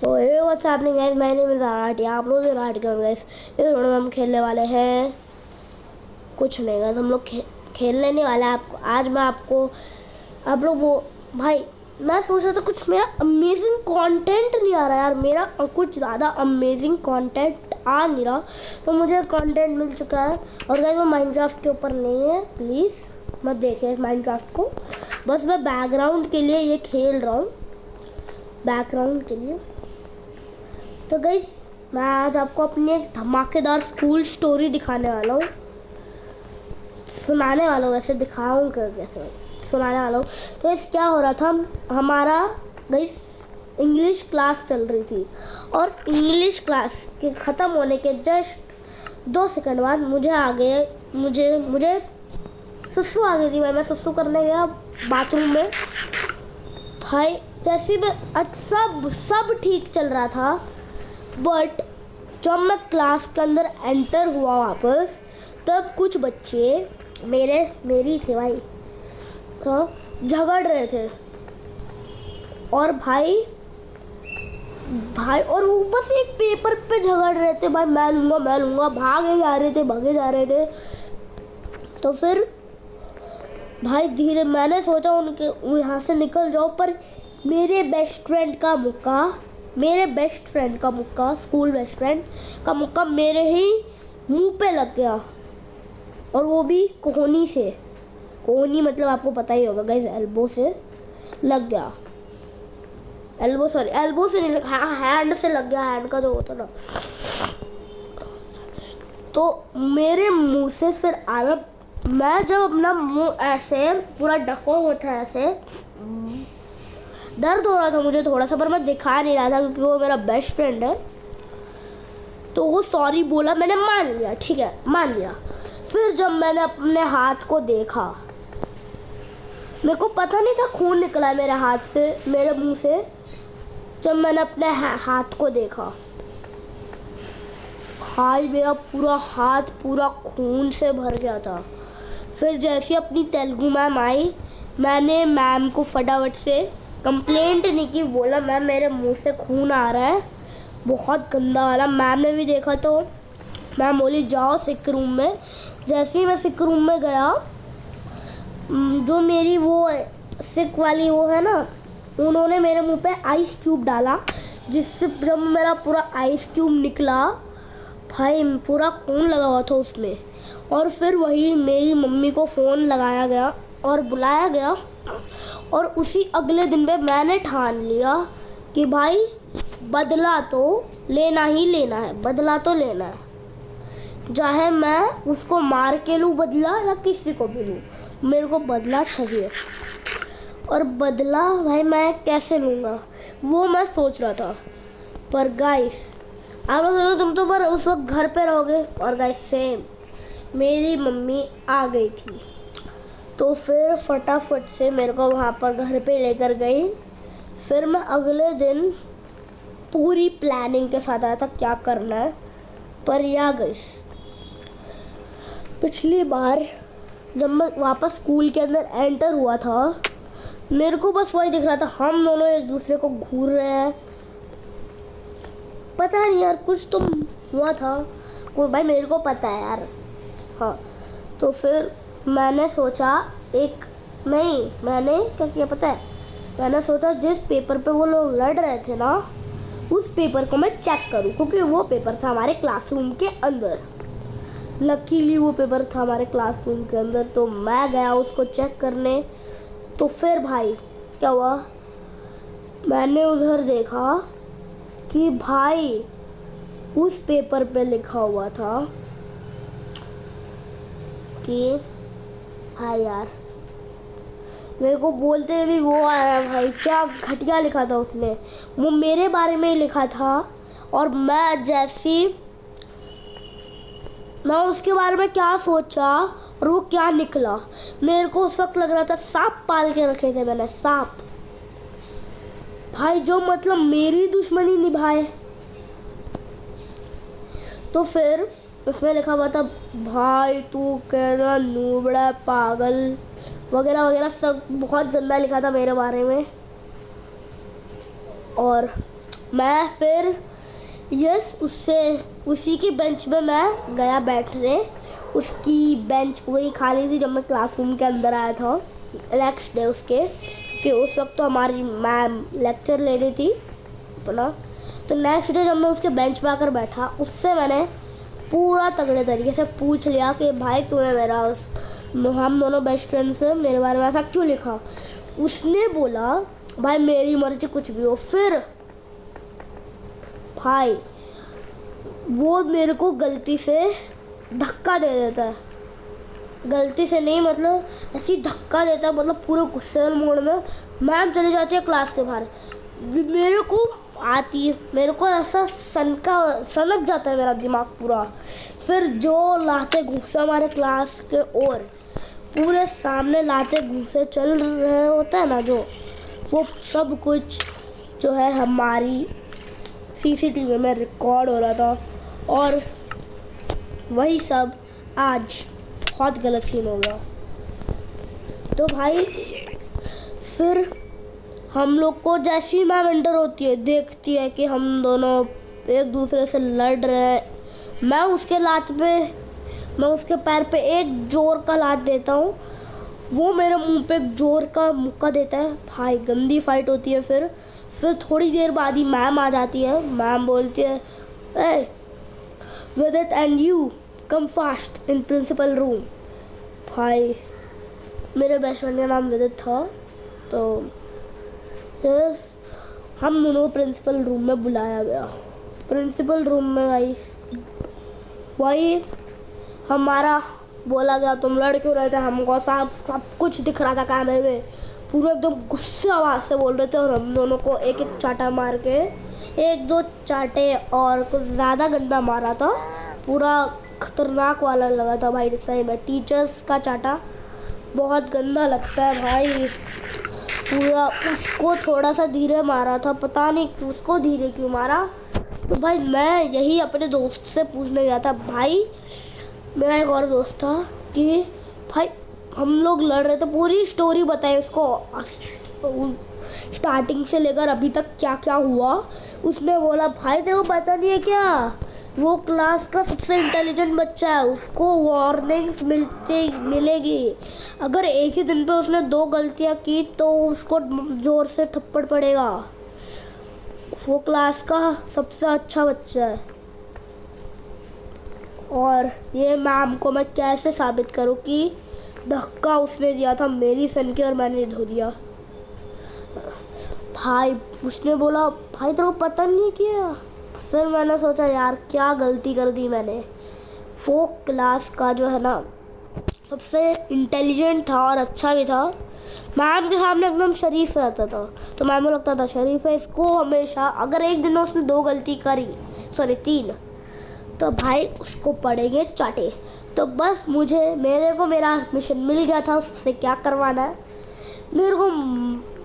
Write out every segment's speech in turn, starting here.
So hey what's happening guys, my name is Aarati. आप लोग आराटी कर गाइस। इस वीडियो में हम खेलने वाले हैं कुछ नहीं गाइस, हम लोग खेलने नहीं वाले आपको। आज मैं आपको आप लोग वो भाई मैं सोच रहा था कुछ मेरा अमेजिंग कंटेंट नहीं आ रहा यार, मेरा कुछ ज़्यादा अमेजिंग कंटेंट आ नहीं रहा। तो मुझे कंटेंट मिल चुका है और गाइस वो माइनक्राफ्ट के ऊपर नहीं है, प्लीज़ मत देखिए माइनक्राफ्ट को। बस मैं बैकग्राउंड के लिए ये खेल रहा हूँ, बैकग्राउंड के लिए। तो गाइस मैं आज आपको अपनी एक धमाकेदार स्कूल स्टोरी दिखाने वाला हूँ, सुनाने वाला हूँ, वैसे दिखाऊँ कैसे सुनाने वाला हूँ। तो इस क्या हो रहा था, हमारा गाइस इंग्लिश क्लास चल रही थी और इंग्लिश क्लास के ख़त्म होने के जस्ट 2 सेकंड बाद मुझे सुसु आ गई थी। मैं सुसु करने गया बाथरूम में भाई, जैसे मैं सब ठीक चल रहा था, बट जब मैं क्लास के अंदर एंटर हुआ वापस, तब कुछ बच्चे मेरी थे भाई, तो झगड़ रहे थे और भाई और वो बस एक पेपर पे झगड़ रहे थे भाई, मैं लूँगा भागे जा रहे थे। तो फिर भाई धीरे मैंने सोचा उनके यहाँ से निकल जाओ, पर मेरे बेस्ट फ्रेंड का मुक्का स्कूल बेस्ट फ्रेंड का मुक्का मेरे ही मुंह पे लग गया, और वो भी कोहनी मतलब आपको पता ही होगा गाइस, एल्बो से लग गया। एल्बो से नहीं लगा, हैंड से लग गया, हैंड का जो होता ना। तो मेरे मुंह से फिर आया, मैं जब अपना मुंह ऐसे पूरा ढका हुआ था, ऐसे दर्द हो रहा था मुझे थोड़ा सा, पर मैं दिखा नहीं रहा था क्योंकि वो मेरा बेस्ट फ्रेंड है। तो वो सॉरी बोला, मैंने मान लिया, ठीक है मान लिया। फिर जब मैंने अपने हाथ को देखा, मेरे को पता नहीं था खून निकला है मेरे हाथ से, मेरे मुंह से। जब मैंने अपने हाथ को देखा भाई, मेरा पूरा हाथ पूरा खून से भर गया था। फिर जैसे अपनी तेलुगु मैम आई, मैंने मैम को फटाफट से कंप्लेंट नहीं की, बोला मैम मेरे मुंह से खून आ रहा है बहुत गंदा वाला। मैम ने भी देखा तो मैम बोली जाओ सिक रूम में। जैसे ही मैं सिक रूम में गया, जो मेरी वो सिक वाली वो है ना, उन्होंने मेरे मुंह पे आइस क्यूब डाला, जिससे जब मेरा पूरा आइस क्यूब निकला भाई, पूरा खून लगा हुआ था उसमें। और फिर वही मेरी मम्मी को फ़ोन लगाया गया और बुलाया गया, और उसी अगले दिन पे मैंने ठान लिया कि भाई बदला तो लेना ही लेना है, बदला तो लेना है, चाहे मैं उसको मार के लूँ बदला या किसी को भी लूँ, मेरे को बदला चाहिए। और बदला भाई मैं कैसे लूँगा वो मैं सोच रहा था। पर गाइस आप लोग तुम तो पर उस वक्त घर पे रहोगे, और गाइस सेम मेरी मम्मी आ गई थी, तो फिर फटाफट से मेरे को वहाँ पर घर पे लेकर गई। फिर मैं अगले दिन पूरी प्लानिंग के साथ आया था क्या करना है। पर या गाइस पिछली बार जब मैं वापस स्कूल के अंदर एंटर हुआ था, मेरे को बस वही दिख रहा था, हम दोनों एक दूसरे को घूर रहे हैं, पता नहीं यार कुछ तो हुआ था वो भाई, मेरे को पता है यार। हाँ तो फिर मैंने सोचा मैंने क्या किया पता है, मैंने सोचा जिस पेपर पे वो लोग लड़ रहे थे ना, उस पेपर को मैं चेक करूं, क्योंकि वो पेपर था हमारे क्लासरूम के अंदर। लकीली वो पेपर था हमारे क्लासरूम के अंदर, तो मैं गया उसको चेक करने। तो फिर भाई क्या हुआ, मैंने उधर देखा कि भाई उस पेपर पे लिखा हुआ था कि हाँ यार, मेरे को बोलते हुए भी वो आया भाई, क्या घटिया लिखा था उसने, वो मेरे बारे में ही लिखा था। और मैं उसके बारे में क्या सोचा और वो क्या निकला, मेरे को उस वक्त लग रहा था सांप पाल के रखे थे मैंने, सांप भाई, जो मतलब मेरी दुश्मनी निभाए। तो फिर उसमें लिखा हुआ था भाई तू कहना नूबड़ा पागल वगैरह वगैरह, सब बहुत गंदा लिखा था मेरे बारे में। और मैं फिर उसी की बेंच में मैं गया बैठने। उसकी बेंच पूरी खाली थी जब मैं क्लासरूम के अंदर आया था नेक्स्ट डे उसके, क्योंकि उस वक्त तो हमारी मैम लेक्चर ले रही थी अपना। तो नेक्स्ट डे जब मैं उसके बेंच पे आकर बैठा, उससे मैंने पूरा तगड़े तरीके से पूछ लिया कि भाई तूने हम दोनों बेस्ट फ्रेंड्स हैं, मेरे बारे में ऐसा क्यों लिखा। उसने बोला भाई मेरी मर्जी कुछ भी हो। फिर भाई वो मेरे को गलती से धक्का दे देता है, गलती से नहीं मतलब ऐसी धक्का देता है, मतलब पूरे गुस्से मोड़ में। मैम चली जाती है क्लास के बाहर, मेरे को आती है, मेरे को ऐसा सनक जाता है मेरा दिमाग पूरा। फिर जो लाते घूंसे हमारे क्लास के और पूरे सामने लाते घूंसे चल रहे होता है ना, जो वो सब कुछ जो है हमारी सीसीटीवी में रिकॉर्ड हो रहा था। और वही सब आज बहुत गलत सीन हो गया। तो भाई फिर हम लोग को जैसी ही मैम एंटर होती है, देखती है कि हम दोनों एक दूसरे से लड़ रहे हैं, मैं उसके पैर पे एक जोर का लात देता हूँ, वो मेरे मुंह पे एक जोर का मुक्का देता है। भाई गंदी फाइट होती है। फिर थोड़ी देर बाद ही मैम आ जाती है। मैम बोलती है, ए विदित and you come fast in principle room. भाई मेरे बेस्ट फ्रेंड का नाम विदित था, तो हम दोनों प्रिंसिपल रूम में बुलाया गया। प्रिंसिपल रूम में वही हमारा बोला गया तुम लड़ क्यों रहे थे, हमको सब कुछ दिख रहा था कैमरे में, पूरा एकदम गुस्से आवाज़ से बोल रहे थे। और हम दोनों को एक एक चाटा मार के, एक दो चाटे और कुछ ज़्यादा गंदा मारा था, पूरा खतरनाक वाला लगा था भाई। सही में टीचर्स का चाटा बहुत गंदा लगता है भाई। पूरा उसको थोड़ा सा धीरे मारा था, पता नहीं उसको धीरे क्यों मारा। तो भाई मैं यही अपने दोस्त से पूछने गया था। भाई मेरा एक और दोस्त था कि भाई हम लोग लड़ रहे थे, पूरी स्टोरी बताई उसको स्टार्टिंग से लेकर अभी तक क्या क्या हुआ। उसने बोला भाई तेरे को पता नहीं है क्या, वो क्लास का सबसे इंटेलिजेंट बच्चा है, उसको वार्निंग्स मिलेगी। अगर एक ही दिन पे उसने 2 गलतियां की तो उसको जोर से थप्पड़ पड़ेगा। वो क्लास का सबसे अच्छा बच्चा है। और ये मैम को मैं कैसे साबित करूं कि धक्का उसने दिया था मेरी सन के और मैंने धो दिया। भाई उसने बोला भाई तेरे को पता नहीं किया। फिर मैंने सोचा यार क्या गलती कर दी मैंने। वो क्लास का जो है ना सबसे इंटेलिजेंट था और अच्छा भी था, मैम के सामने एकदम शरीफ रहता था। तो मैम को लगता था शरीफ है, इसको हमेशा अगर एक दिन उसने 2 गलती करी, सॉरी 3, तो भाई उसको पड़ेंगे चाटे। तो बस मेरे को मेरा मिशन मिल गया था, उससे क्या करवाना है।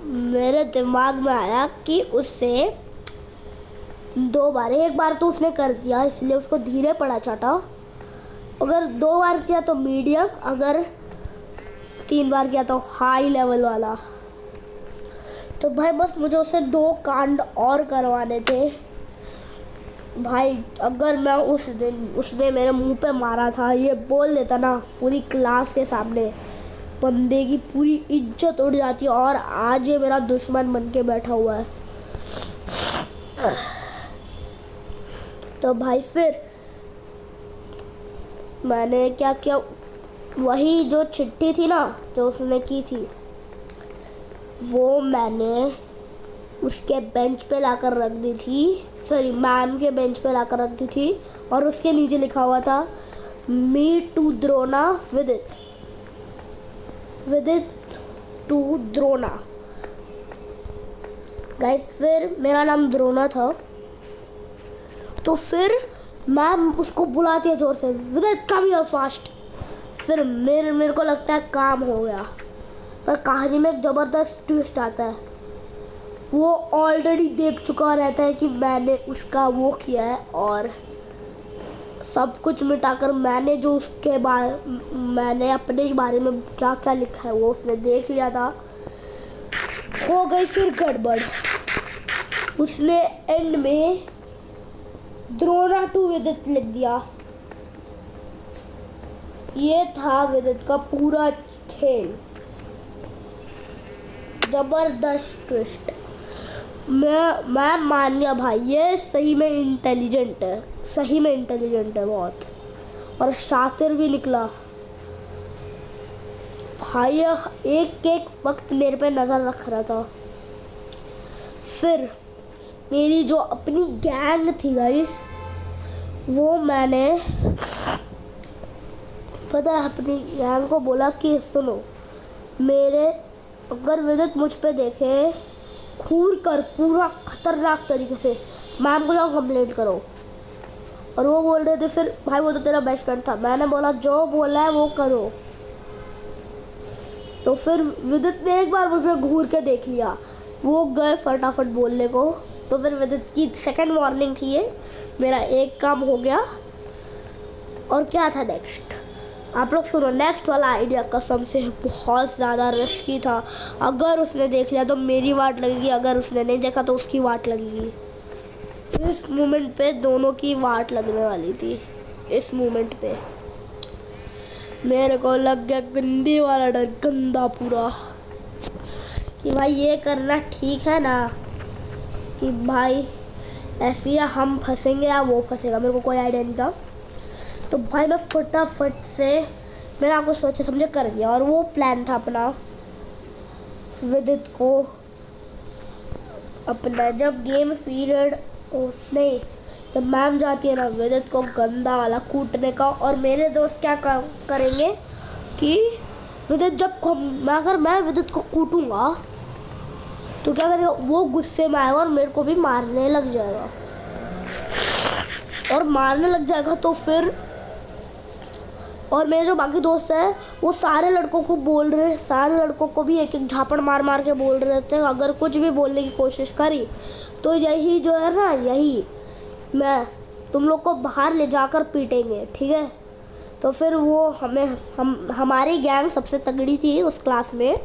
मेरे दिमाग में आया कि उससे 2 बार, एक बार तो उसने कर दिया इसलिए उसको धीरे पड़ा चाटा, अगर 2 बार किया तो मीडियम, अगर 3 बार किया तो हाई लेवल वाला। तो भाई बस मुझे उससे 2 कांड और करवाने थे। भाई अगर मैं उस दिन उसने मेरे मुंह पे मारा था ये बोल देता ना पूरी क्लास के सामने, बंदे की पूरी इज्जत उड़ जाती। और आज ये मेरा दुश्मन बन के बैठा हुआ है। तो भाई फिर मैंने क्या किया, वही जो चिट्ठी थी ना जो उसने की थी, वो मैंने उसके बेंच पे लाकर रख दी थी, सॉरी मैम के बेंच पे लाकर रख दी थी। और उसके नीचे लिखा हुआ था मी टू द्रोणा विदित टू द्रोणा। गाइस फिर मेरा नाम द्रोणा था। तो फिर मैम उसको बुलाती है जोर से, विदित कम हियर फास्ट। फिर मेरे को लगता है काम हो गया, पर कहानी में एक ज़बरदस्त ट्विस्ट आता है। वो ऑलरेडी देख चुका रहता है कि मैंने उसका वो किया है, और सब कुछ मिटाकर मैंने अपने बारे में क्या क्या लिखा है वो उसने देख लिया था। हो गई फिर गड़बड़। उसने एंड में द्रोणा टू विदित लिख दिया। ये था विदित का पूरा खेल। जबरदस्त ट्विस्ट। मैं मान गया भाई, ये सही में इंटेलिजेंट है, सही में इंटेलिजेंट है बहुत, और शातिर भी निकला भाई। एक एक वक्त मेरे पे नज़र रख रहा था। फिर मेरी जो अपनी गैंग थी गाइस, वो मैंने पता है अपनी गैंग को बोला कि सुनो, मेरे अगर विदित मुझ पे देखे घूर कर पूरा खतरनाक तरीके से, मैम को जाओ कंप्लेंट करो। और वो बोल रहे थे फिर भाई वो तो तेरा बेस्ट फ्रेंड था। मैंने बोला जो बोला है वो करो। तो फिर विदित ने एक बार मुझे घूर के देख लिया, वो गए फटाफट बोलने को। तो फिर विदित की सेकंड वार्निंग थी ये, मेरा एक काम हो गया। और क्या था नेक्स्ट, आप लोग सुनो। नेक्स्ट वाला आइडिया कसम से बहुत ज़्यादा रिस्की था। अगर उसने देख लिया तो मेरी वाट लगेगी, अगर उसने नहीं देखा तो उसकी वाट लगेगी। इस मोमेंट पे दोनों की वाट लगने वाली थी। इस मोमेंट पे मेरे को लग गया गंदी वाला डर, गंदा पूरा, कि भाई ये करना ठीक है ना, कि भाई ऐसे या हम फंसेंगे या वो फंसेगा। मेरे को कोई आइडिया नहीं था। तो भाई मैं फटाफट से मैंने आपको सोचे समझे कर दिया। और वो प्लान था अपना, विदित को अपना जब गेम पीरियड नहीं, जब मैम जाती है ना, विदित को गंदा वाला कूटने का। और मेरे दोस्त क्या करेंगे कि विदित जब अगर मैं विदित को कूटूंगा तो क्या करेगा, वो गुस्से में आएगा और मेरे को भी मारने लग जाएगा। और मारने लग जाएगा तो फिर, और मेरे जो बाकी दोस्त हैं वो सारे लड़कों को बोल रहे, सारे लड़कों को भी एक एक झापड़ मार मार के बोल रहे थे, अगर कुछ भी बोलने की कोशिश करी तो यही जो है ना, यही मैं तुम लोग को बाहर ले जाकर पीटेंगे, ठीक है। तो फिर वो हमारी गैंग सबसे तगड़ी थी उस क्लास में,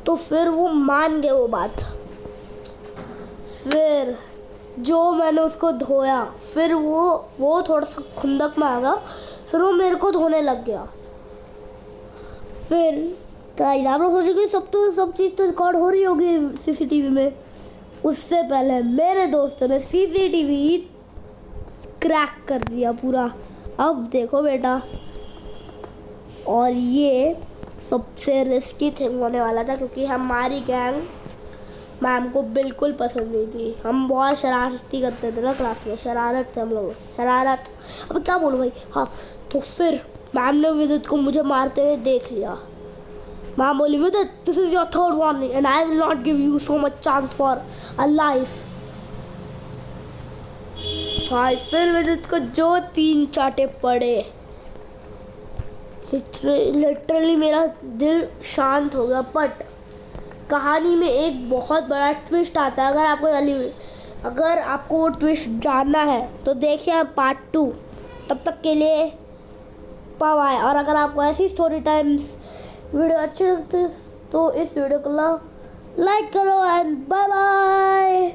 तो फिर वो मान गए वो बात। फिर जो मैंने उसको धोया, फिर वो थोड़ा सा खुंदक में आ गया, फिर वो मेरे को धोने लग गया। फिर गाइस आप लोग सोचेंगे सब चीज़ तो रिकॉर्ड हो रही होगी सीसीटीवी में। उससे पहले मेरे दोस्तों ने सीसीटीवी क्रैक कर दिया पूरा। अब देखो बेटा, और ये सबसे रिस्की थिंग होने वाला था, क्योंकि हमारी गैंग मैम को बिल्कुल पसंद नहीं थी। हम बहुत शरारती करते थे ना क्लास में, शरारत थे हम लोग, शरारत। अब क्या बोलूँ भाई। हाँ, तो फिर मैम ने विदित को मुझे मारते हुए देख लिया। मैम बोली, विदित this is your third warning and I will not give you so much chance for a life. भाई फिर विदित को जो 3 चाटे पड़े, लिटरली मेरा दिल शांत हो गया। बट कहानी में एक बहुत बड़ा ट्विस्ट आता है। अगर आपको वो ट्विस्ट जानना है तो देखिए पार्ट 2। तब तक के लिए बाय। और अगर आपको ऐसी स्टोरी टाइम्स वीडियो अच्छी लगती है तो इस वीडियो को लाइक करो एंड बाय बाय।